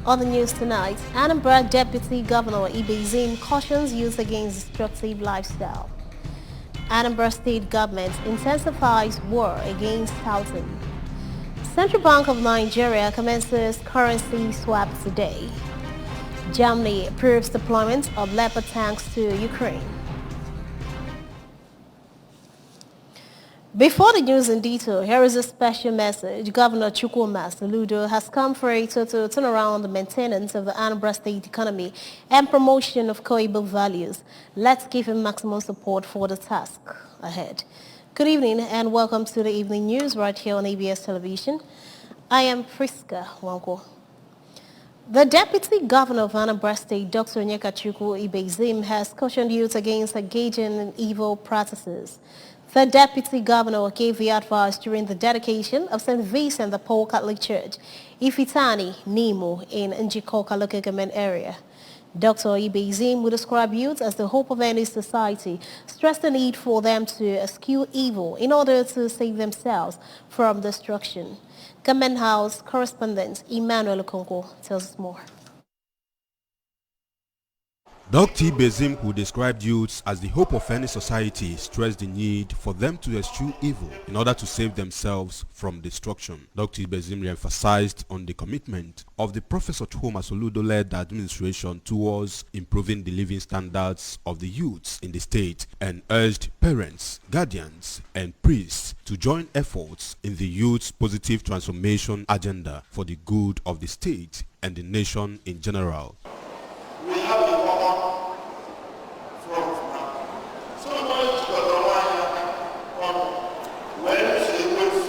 On the news tonight, Anambra Deputy Governor Ibezim cautions youth against destructive lifestyle. Anambra State Government intensifies war against touting. Central Bank of Nigeria commences currency swap today. Germany approves deployment of Leopard tanks to Ukraine. Before the news in detail, here is a special message. Governor Chukwuma Soludo has come for a total turnaround on the maintenance of the Anambra State economy and promotion of Koibo values. Let's give him maximum support for the task ahead. Good evening and welcome to the evening news right here on ABS Television. I am Friska Wanko. The Deputy Governor of Anambra State, Dr. Onyekachukwu Ibezim, has cautioned youth against engaging in evil practices. The Deputy Governor gave the advice during the dedication of St. Vincent the Paul Catholic Church, Ifitani, Nimo, in Njikoka local government area. Dr. Ibezim would describe youth as the hope of any society, stress the need for them to eschew evil in order to save themselves from destruction. Government House correspondent Emmanuel Okonko tells us more. Dr. Ibezim, who described youths as the hope of any society, stressed the need for them to eschew evil in order to save themselves from destruction. Dr. Ibezim emphasized on the commitment of the Professor Chukwuma Soludo-led administration towards improving the living standards of the youths in the state and urged parents, guardians, and priests to join efforts in the youth's positive transformation agenda for the good of the state and the nation in general. We have a common front now. So much for the one on when sequence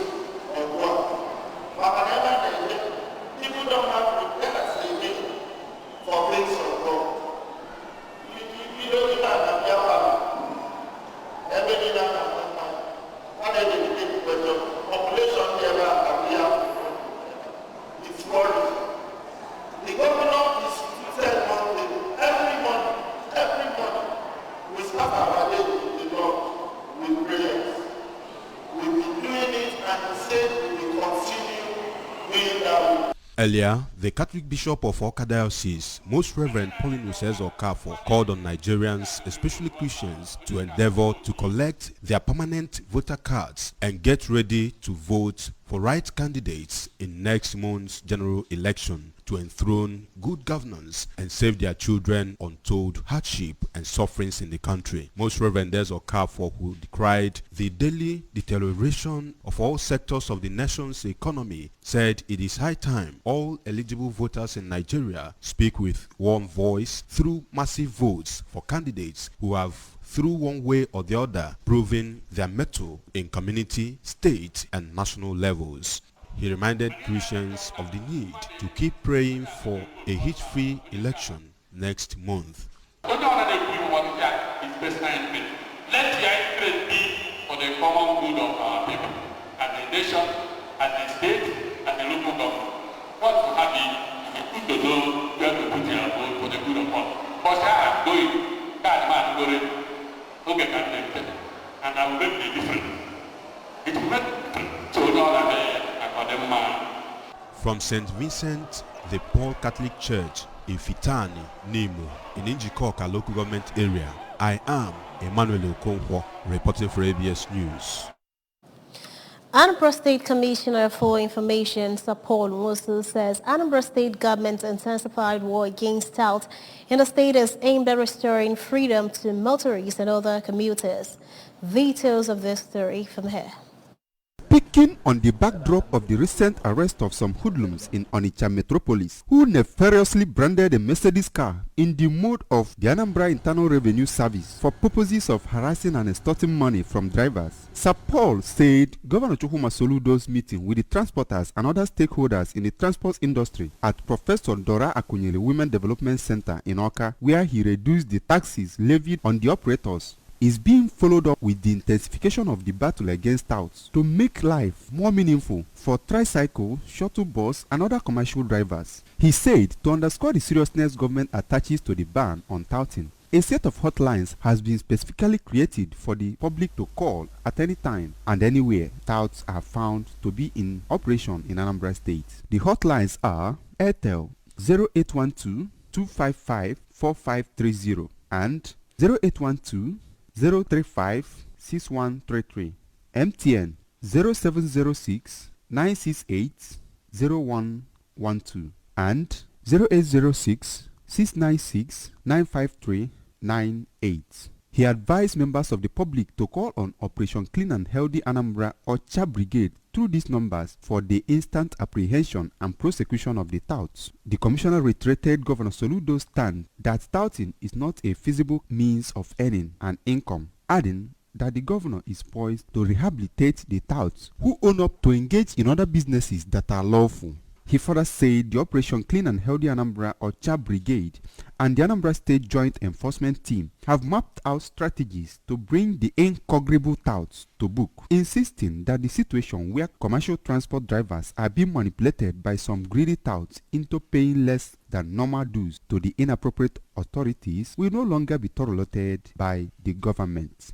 of work. But whenever people don't have prepared saving for things of God. You don't even have to have everything that has done. What are the population here it's worried. The governor is said one thing. Every morning, we start our day with the Lord with prayers. We'll be doing it and he said we will continue doing that. Earlier, the Catholic Bishop of Awka Diocese, Most Reverend Paulinus Okafor, called on Nigerians, especially Christians, to endeavor to collect their permanent voter cards and get ready to vote for right candidates in next month's general election to enthrone good governance and save their children untold hardship and sufferings in the country. Most Reverend Okafor, who decried the daily deterioration of all sectors of the nation's economy, said it is high time all eligible voters in Nigeria speak with one voice through massive votes for candidates who have through one way or the other proven their mettle in community, state and national levels. He reminded Christians of the need to keep praying for a hitch-free election next month. Let the interest be for the common good of our people, and the nation, and the state, and the local government. What we have is good to know where to put your vote for the good of all. But I am going, and I will make the difference. It will make so from St. Vincent the Paul Catholic Church in Fitani, Nimo, in Njikoka local government area, I am Emmanuel Okonko, reporting for ABS News. Anambra State Commissioner for Information, Sir Paul Nwosu, says Anambra State government's intensified war against tout in the state is aimed at restoring freedom to motorists and other commuters. Details of this story from here. Speaking on the backdrop of the recent arrest of some hoodlums in Onitsha metropolis who nefariously branded a Mercedes car in the mode of the Anambra Internal Revenue Service for purposes of harassing and extorting money from drivers, Sir Paul said Governor Chukwuma Soludo's meeting with the transporters and other stakeholders in the transport industry at Professor Dora Akunyele Women Development Center in Awka, where he reduced the taxes levied on the operators, is being followed up with the intensification of the battle against touts to make life more meaningful for tricycle, shuttle bus and other commercial drivers. He said to underscore the seriousness government attaches to the ban on touting, a set of hotlines has been specifically created for the public to call at any time and anywhere touts are found to be in operation in Anambra State. The hotlines are Airtel 0812-255-4530 and 0812-035-6133. MTN 0706-968-0112 and 0806-696-95398. He advised members of the public to call on Operation Clean and Healthy Anambra or CHA Brigade through these numbers for the instant apprehension and prosecution of the touts. The commissioner reiterated Governor Soludo's stand that touting is not a feasible means of earning an income, adding that the governor is poised to rehabilitate the touts who own up to engage in other businesses that are lawful. He further said the Operation Clean and Healthy Anambra or CHA Brigade and the Anambra State Joint Enforcement Team have mapped out strategies to bring the incorrigible touts to book, insisting that the situation where commercial transport drivers are being manipulated by some greedy touts into paying less than normal dues to the inappropriate authorities will no longer be tolerated by the government.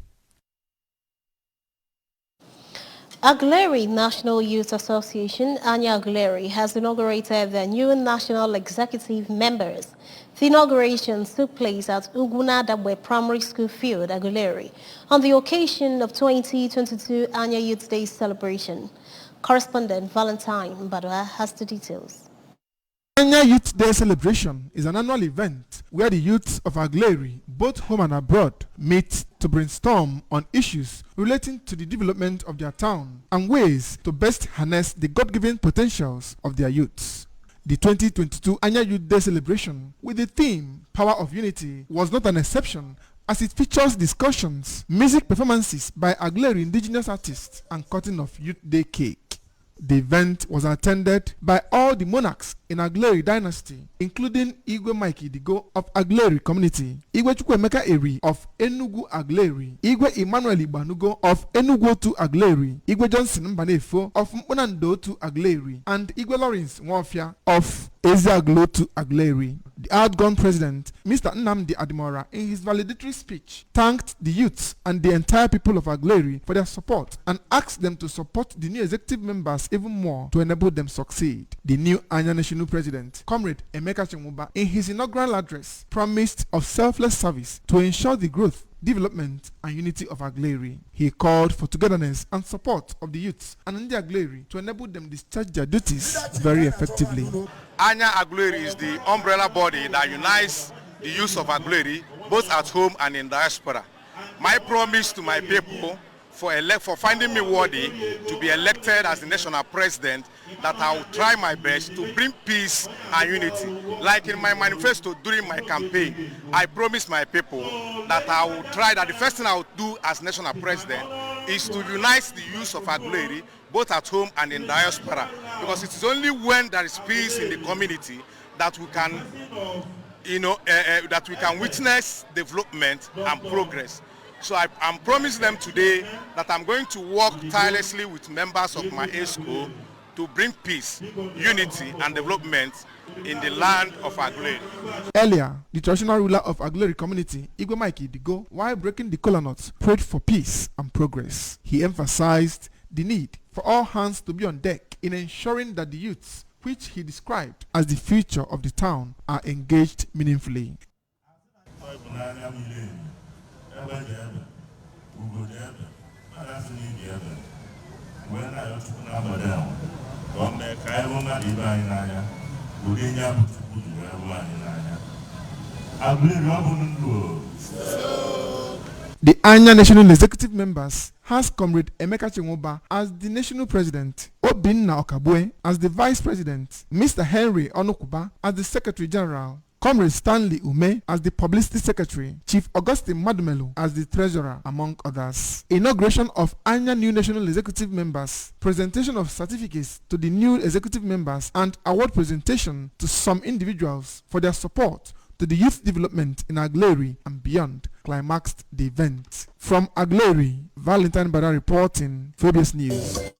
Aguleri National Youth Association, Anya Aguleri, has inaugurated their new national executive members. The inauguration took place at Ugunadabwe Primary School Field, Aguleri, on the occasion of 2022 Anya Youth Day celebration. Correspondent Valentine Badua has the details. Anya Youth Day celebration is an annual event where the youths of Aguleri, both home and abroad, meet to brainstorm on issues relating to the development of their town and ways to best harness the God-given potentials of their youths. The 2022 Anya Youth Day celebration with the theme Power of Unity was not an exception, as it features discussions, music performances by Aguleri indigenous artists and cutting of Youth Day cake. The event was attended by all the monarchs in Aguleri dynasty, including Igwe Mike Idigo of Aguleri community, Igwe Chukwemeka Eri of Enugu Aguleri, Igwe Emmanuel Ibanugo of Enugu to Aguleri, Igwe Johnson Mbanefo of Mponando to Aguleri, and Igwe Lawrence Nwofia of Ezeaglo to Aguleri. The outgone president, Mr. Nnamdi Adimora, in his valedictory speech, thanked the youths and the entire people of Aguleri for their support and asked them to support the new executive members even more to enable them succeed. The new Anya National President, Comrade Emeka Chenwuba, in his inaugural address, promised of selfless service to ensure the growth, development and unity of Aguleri. He called for togetherness and support of the youths and Ndi Aguleri to enable them discharge their duties very effectively. Anya Aguleri is the umbrella body that unites the youth of Aguleri, both at home and in diaspora. My promise to my people for finding me worthy to be elected as the national president, that I will try my best to bring peace and unity. Like in my manifesto during my campaign, I promised my people that I will try, that the first thing I will do as national president is to unite the youth of Aguleri, both at home and in diaspora, because it is only when there is peace in the community that we can, that we can witness development and progress. So I'm promising them today that I'm going to work tirelessly with members of my ESCO to bring peace, unity and development in the land of Aguleri. Earlier, the traditional ruler of Aguleri community, Igwe Mike Idigo, while breaking the kola nut, prayed for peace and progress. He emphasized the need for all hands to be on deck in ensuring that the youths, which he described as the future of the town, are engaged meaningfully. The Anya National Executive Members has Comrade Emeka Chenwuba as the National President, Obinna Okabue as the Vice President, Mr. Henry Onokuba as the Secretary General, Comrade Stanley Ume as the Publicity Secretary, Chief Augustine Madumelu as the Treasurer, among others. Inauguration of Anya new National Executive Members, presentation of certificates to the new Executive Members, and award presentation to some individuals for their support to the youth development in Aguleri and beyond climaxed the event. From Aguleri, Valentine Bada reporting, Phoebus News.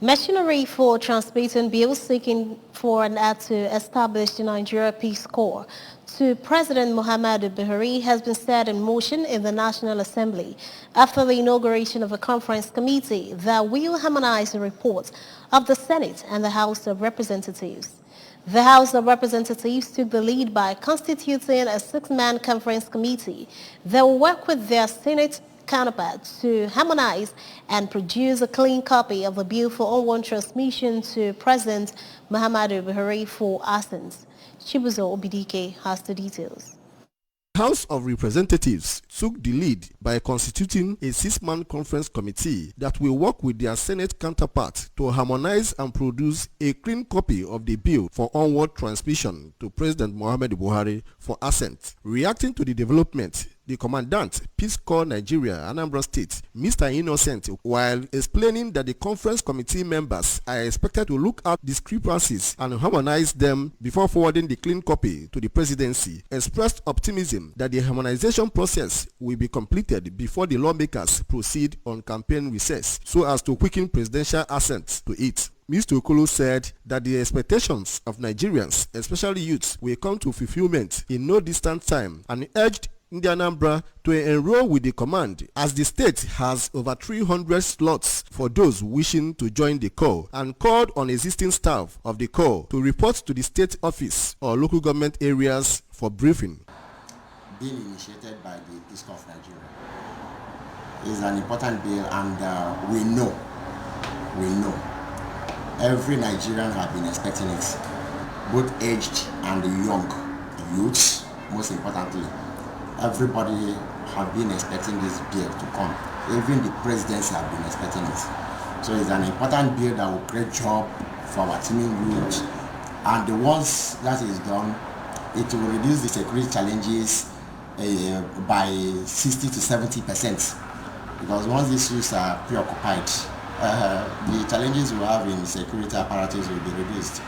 Machinery for transmitting bills seeking for an act to establish the Nigeria Peace Corps to President Muhammadu Buhari has been set in motion in the National Assembly after the inauguration of a conference committee that will harmonize the reports of the Senate and the House of Representatives. The House of Representatives took the lead by constituting a 6-man conference committee that will work with their Senate counterparts to harmonize and produce a clean copy of the bill for onward transmission to President Muhammadu Buhari for assent. Chibuzo Obidike has the details. House of Representatives took the lead by constituting a 6-man conference committee that will work with their Senate counterparts to harmonize and produce a clean copy of the bill for onward transmission to President Muhammadu Buhari for assent. Reacting to the development, the Commandant, Peace Corps Nigeria, Anambra State, Mr. Innocent, while explaining that the conference committee members are expected to look at discrepancies and harmonize them before forwarding the clean copy to the presidency, expressed optimism that the harmonization process will be completed before the lawmakers proceed on campaign recess so as to quicken presidential assent to it. Mr. Okolo said that the expectations of Nigerians, especially youths, will come to fulfillment in no distant time and urged Ndi Anambra to enroll with the command as the state has over 300 slots for those wishing to join the corps, and called on existing staff of the corps to report to the state office or local government areas for briefing. Bill initiated by the Peace Corps of Nigeria is an important bill, and we know every Nigerian has been expecting it, both aged and young, youths most importantly. Everybody have been expecting this bill to come. Even the presidency have been expecting it. So it's an important bill that will create job for our teeming youth. And the once that is done, it will reduce the security challenges by 60 to 70%. Because once these youths are preoccupied, the challenges we have in security apparatus will be reduced.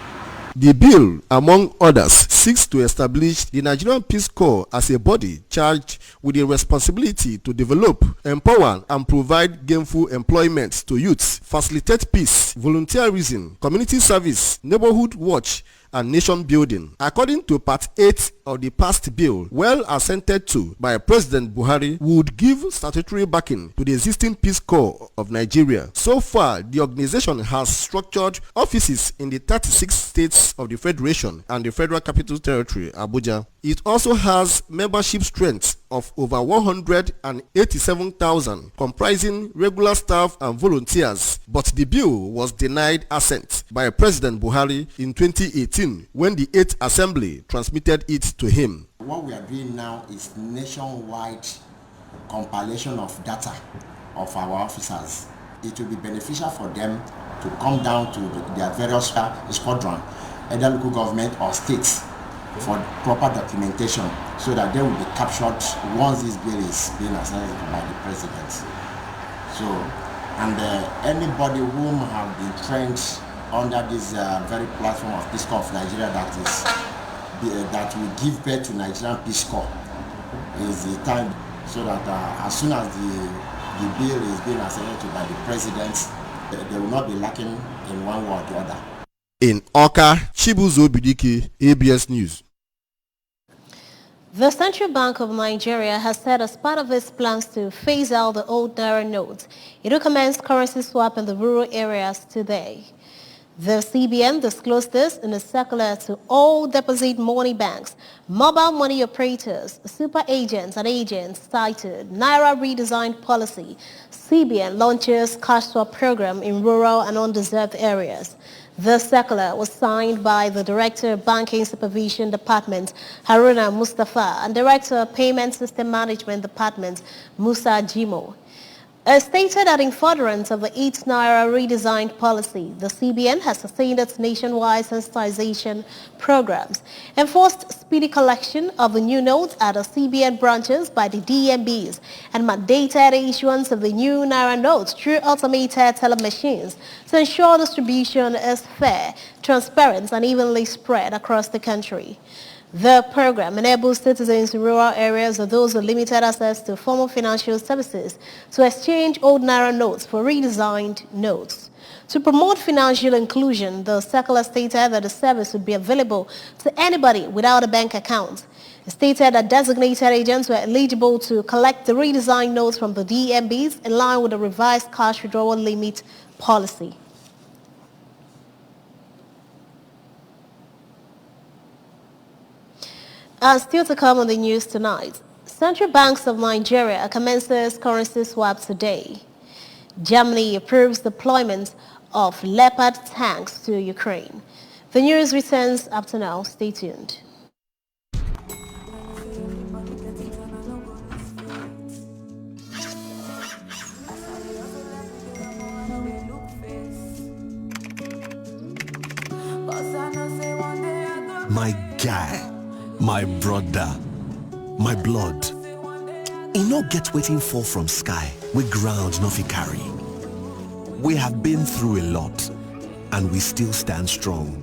The bill, among others, seeks to establish the Nigerian Peace Corps as a body charged with the responsibility to develop, empower, and provide gainful employment to youths, facilitate peace, volunteerism, community service, neighborhood watch, and nation building. According to Part 8 of the past bill, well assented to by President Buhari, would give statutory backing to the existing Peace Corps of Nigeria. So far, the organization has structured offices in the 36 states of the Federation and the Federal Capital Territory, Abuja. It also has membership strength of over 187,000, comprising regular staff and volunteers. But the bill was denied assent by President Buhari in 2018 when the 8th Assembly transmitted it to him. What we are doing now is nationwide compilation of data of our officers. It will be beneficial for them to come down to their various squadron, either local government or states, for proper documentation so that they will be captured once this bill is being assigned by the president. So, and anybody whom have been trained under this very platform of Peace Corps of Nigeria that will give birth to Nigerian Peace Corps is the time, so that as soon as the bill is being assigned by the president, they will not be lacking in one way or the other. In Oka, Chibuzo Obidike, ABS News. The Central Bank of Nigeria has said as part of its plans to phase out the old Naira notes, it will commence currency swap in the rural areas today. The CBN disclosed this in a circular to all deposit money banks, mobile money operators, super agents and agents cited Naira redesigned policy. CBN launches cash swap program in rural and undeserved areas. The circular was signed by the Director of Banking Supervision Department, Haruna Mustafa, and Director of Payment System Management Department, Musa Jimo. Stated that in furtherance of the 8 Naira redesigned policy, the CBN has sustained its nationwide sensitization programs, enforced speedy collection of the new notes at the CBN branches by the DMBs, and mandated the issuance of the new Naira notes through automated teller machines to ensure distribution is fair, transparent, and evenly spread across the country. The program enables citizens in rural areas or those with limited access to formal financial services to exchange old Naira notes for redesigned notes. To promote financial inclusion, the circular stated that the service would be available to anybody without a bank account. It stated that designated agents were eligible to collect the redesigned notes from the DMBs in line with the revised cash withdrawal limit policy. And still to come on the news tonight, Central Banks of Nigeria commences currency swap today. Germany approves deployment of Leopard tanks to Ukraine. The news returns after now. Stay tuned. My guy, my brother, my blood. E no get wetin fall from sky, we ground no fit carry. We have been through a lot, and we still stand strong.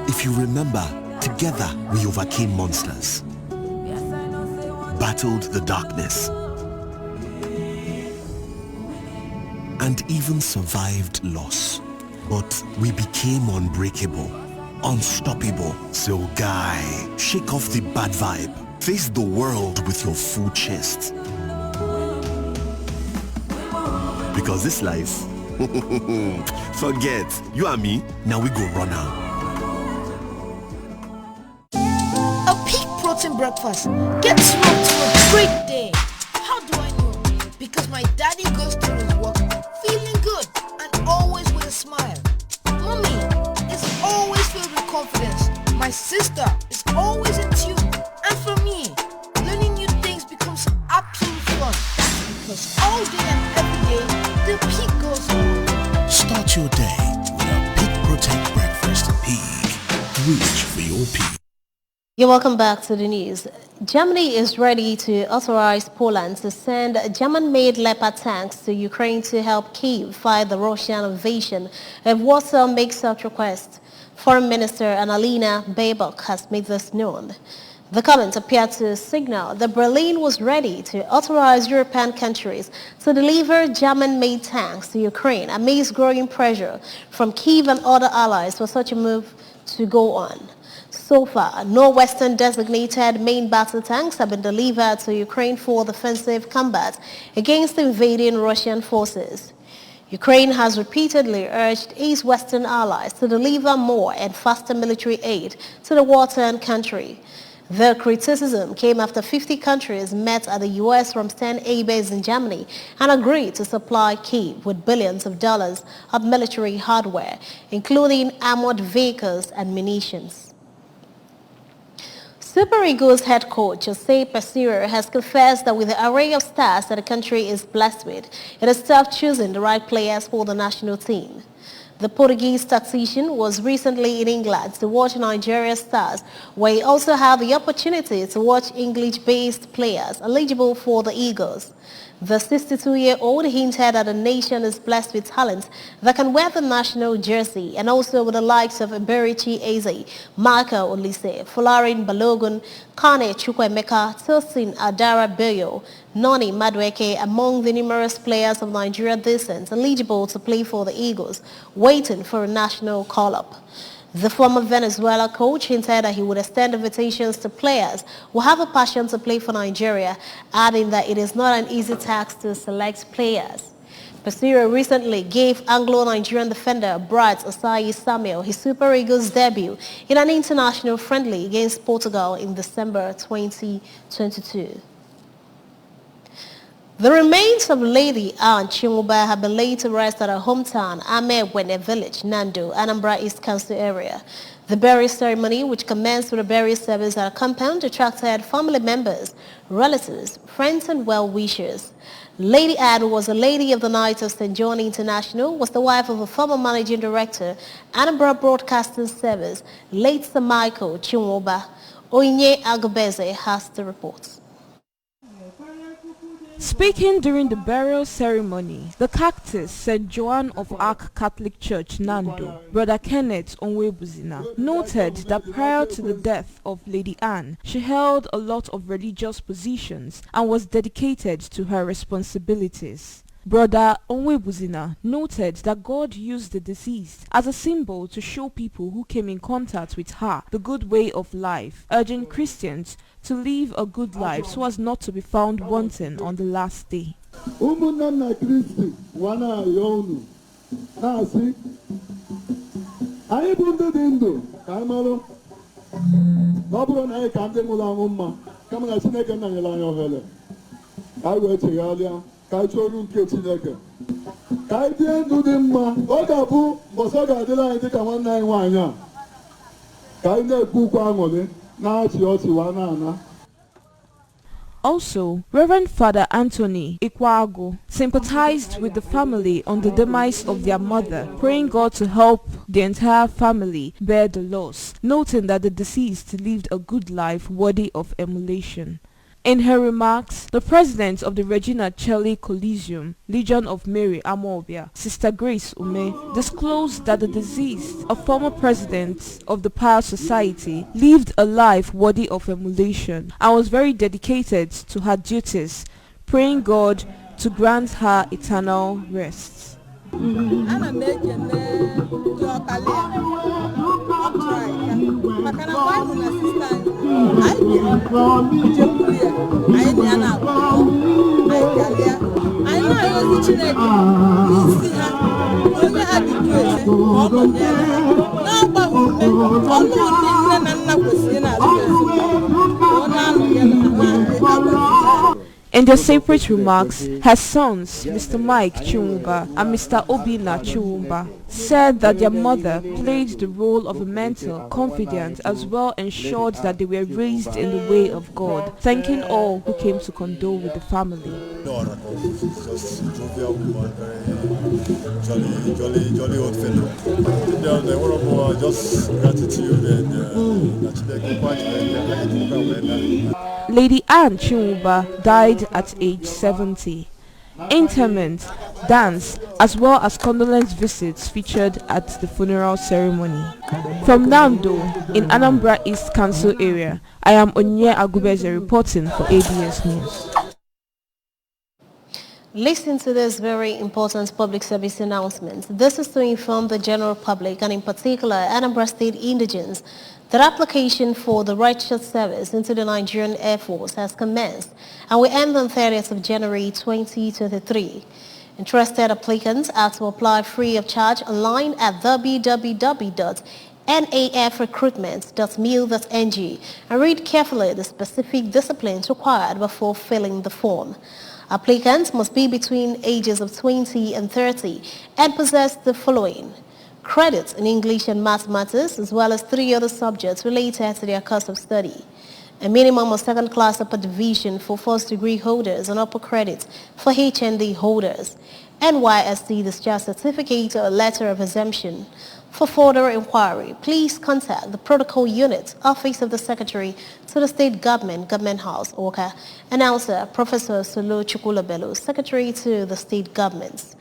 If you remember, together we overcame monsters, battled the darkness, and even survived loss. But we became unbreakable, unstoppable. So guy, shake off the bad vibe. Face the world with your full chest. Because this life, forget, you and me, now we go run out. A peak protein breakfast gets you up to a great day. How do I know? Because my daddy goes to his work feeling good and always with a smile. Mommy is always filled with confidence. My sister is always in tune. And for me, learning new things becomes absolute fun. Because all day and every day, the peak goes on. Start your day with a Peak Protein breakfast. Peak. Reach for your peak. You're welcome back to the news. Germany is ready to authorize Poland to send German-made Leopard tanks to Ukraine to help Kyiv fight the Russian invasion if Warsaw makes such request. Foreign Minister Annalena Baerbock has made this known. The comment appeared to signal that Berlin was ready to authorize European countries to deliver German-made tanks to Ukraine amidst growing pressure from Kyiv and other allies for such a move to go on. So far, no Western designated main battle tanks have been delivered to Ukraine for defensive combat against the invading Russian forces. Ukraine has repeatedly urged its Western allies to deliver more and faster military aid to the war-torn country. The criticism came after 50 countries met at the U.S. Ramstein A base in Germany and agreed to supply Kyiv with billions of dollars of military hardware, including armored vehicles and munitions. Super Eagles head coach Jose Peseiro has confessed that with the array of stars that the country is blessed with, it is tough choosing the right players for the national team. The Portuguese tactician was recently in England to watch Nigeria's stars, where he also had the opportunity to watch English-based players eligible for the Eagles. The 62-year-old hinted that the nation is blessed with talent that can wear the national jersey, and also with the likes of Eberichi Eze, Michael Olise, Folarin Balogun, Kane Chukwuemeka, Tosin Adara Beyo, Noni Madueke, among the numerous players of Nigeria descent eligible to play for the Eagles, waiting for a national call-up. The former Venezuela coach hinted that he would extend invitations to players who have a passion to play for Nigeria, adding that it is not an easy task to select players. Peseiro recently gave Anglo-Nigerian defender Bright Osayi Samuel his Super Eagles debut in an international friendly against Portugal in December 2022. The remains of Lady Anne Chinwuba have been laid to rest at her hometown, Amewene Village, Nando, Anambra East Council area. The burial ceremony, which commenced with a burial service at a compound, attracted family members, relatives, friends and well-wishers. Lady Anne was a lady of the Knights of St. John International, was the wife of a former managing director, Anambra Broadcasting Service, late Sir Michael Chinwuba. Oyinye Agubeze has the report. Speaking during the burial ceremony, the Cactus St. Joan of Arc Catholic Church, Nando, Brother Kenneth Onwebuzina, noted that prior to the death of Lady Anne, she held a lot of religious positions and was dedicated to her responsibilities. Brother Onwebuzina noted that God used the deceased as a symbol to show people who came in contact with her the good way of life, urging Christians to live a good life so as not to be found wanting on the last day. Also, Reverend Father Anthony Ikwago sympathized with the family on the demise of their mother, praying God to help the entire family bear the loss, noting that the deceased lived a good life worthy of emulation. In her remarks, the president of the Regina Cheli Coliseum, Legion of Mary Amobia, Sister Grace Ume, disclosed that the deceased, a former president of the Pious Society, lived a life worthy of emulation and was very dedicated to her duties, praying God to grant her eternal rest. In their separate remarks, her sons, Mr. Mike Chiwumba and Mr. Obina Chiwumba, said that their mother played the role of a mentor, confidant, as well ensured that they were raised in the way of God, thanking all who came to condole with the family. Just jovial woman, very jolly old fellow. The one of just gratitude and Lady Anne Chiwumba died at age 70. Interment, dance, as well as condolence visits featured at the funeral ceremony. From Nando, in Anambra East Council area, I am Onye Agubeze reporting for ABS News. Listen to this very important public service announcement. This is to inform the general public and in particular Anambra State indigents that application for the registered service into the Nigerian Air Force has commenced and will end on 30th of January 2023. Interested applicants are to apply free of charge online at www.nafrecruitment.mil.ng and read carefully the specific disciplines required before filling the form. Applicants must be between ages of 20 and 30 and possess the following: credits in English and mathematics, as well as 3 other subjects related to their course of study. A minimum of 2nd class upper division for first degree holders and upper credits for HND holders. NYSC discharge certificate or letter of exemption. For further inquiry, please contact the Protocol Unit, Office of the Secretary to the State Government, Government House, Oka. Announcer, Professor Solo Chukwulabelu, Secretary to the State Governments.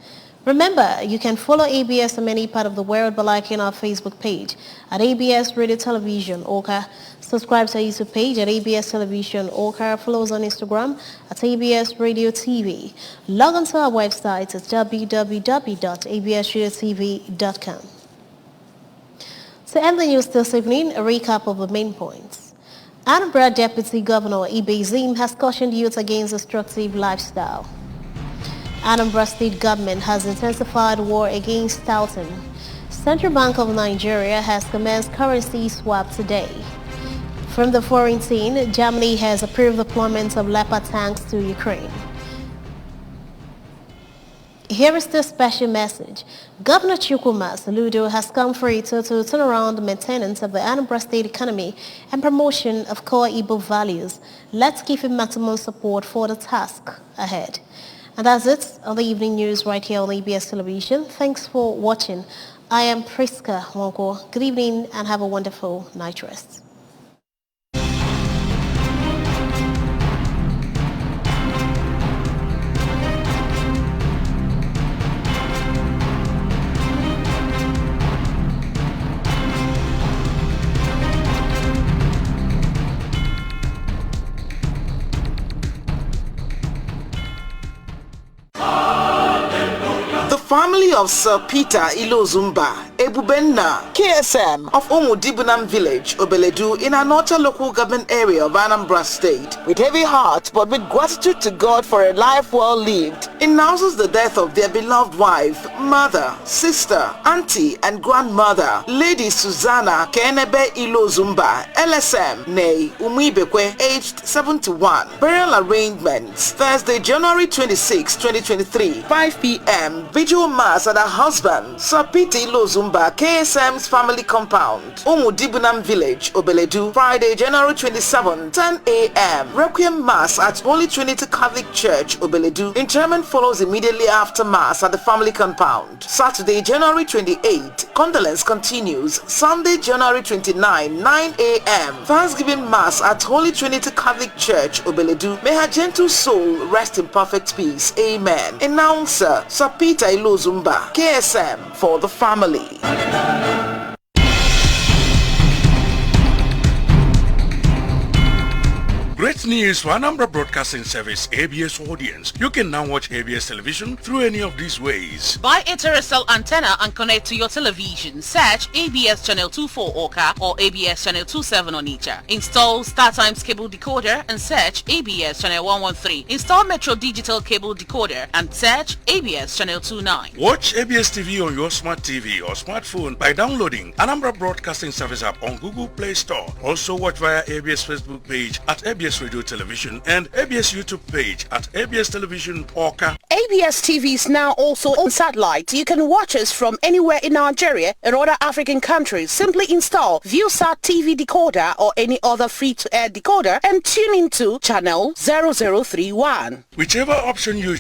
Remember, you can follow ABS on any part of the world by liking our Facebook page at ABS Radio Television, Oka. Subscribe to our YouTube page at ABS Television, Oka. Follow us on Instagram at ABS Radio TV. Log on to our website at www.absradiotv.com. To end the news this evening, a recap of the main points. Anambra Deputy Governor Ibe Zim has cautioned youth against destructive lifestyle. Anambra State Government has intensified war against Stoughton. Central Bank of Nigeria has commenced currency swap today. From the foreign scene, Germany has approved deployment of Leopard tanks to Ukraine. Here is the special message. Governor Chukwuma Soludo has come for a total turnaround maintenance of the Anambra State economy and promotion of core Igbo values. Let's give him maximum support for the task ahead. And that's it on the evening news right here on ABS Television. Thanks for watching. I am Priska Wonko. Good evening and have a wonderful night rest. Ah! family of Sir Peter Ilozumba Ebubenna, KSM of Omudibunam Village, Obeledu, in Anocha local government area of Anambra State, with heavy heart but with gratitude to God for a life well lived, announces the death of their beloved wife, mother, sister, auntie, and grandmother, Lady Susanna Kenebe Ilozumba, LSM, née Umibekwe, aged 71. Burial arrangements, Thursday, January 26, 2023, 5 p.m. Vigil Mass at her husband, Sir Peter Ilozumba, KSM's family compound, Omudibunam Village, Obeledu, Friday, January 27, 10 a.m. Requiem Mass at Holy Trinity Catholic Church, Obeledu. Interment follows immediately after Mass at the family compound. Saturday, January 28, condolence continues. Sunday, January 29, 9 a.m. Thanksgiving Mass at Holy Trinity Catholic Church, Obeledu. May her gentle soul rest in perfect peace. Amen. Announcer, Sir Peter Ilozumba, KSM, for the family. Great news for Anambra Broadcasting Service ABS audience. You can now watch ABS television through any of these ways. Buy a terrestrial antenna and connect to your television. Search ABS Channel 24 Oka or ABS Channel 27 Onitsha. Install StarTimes cable decoder and search ABS Channel 113. Install Metro Digital cable decoder and search ABS Channel 29. Watch ABS TV on your smart TV or smartphone by downloading Anambra Broadcasting Service app on Google Play Store. Also watch via ABS Facebook page at ABS Radio Television and ABS YouTube page at ABS Television Oka. ABS TV is now also on satellite. You can watch us from anywhere in Nigeria and other African countries. Simply install ViewSat TV decoder or any other free-to-air decoder and tune into channel 0031. Whichever option you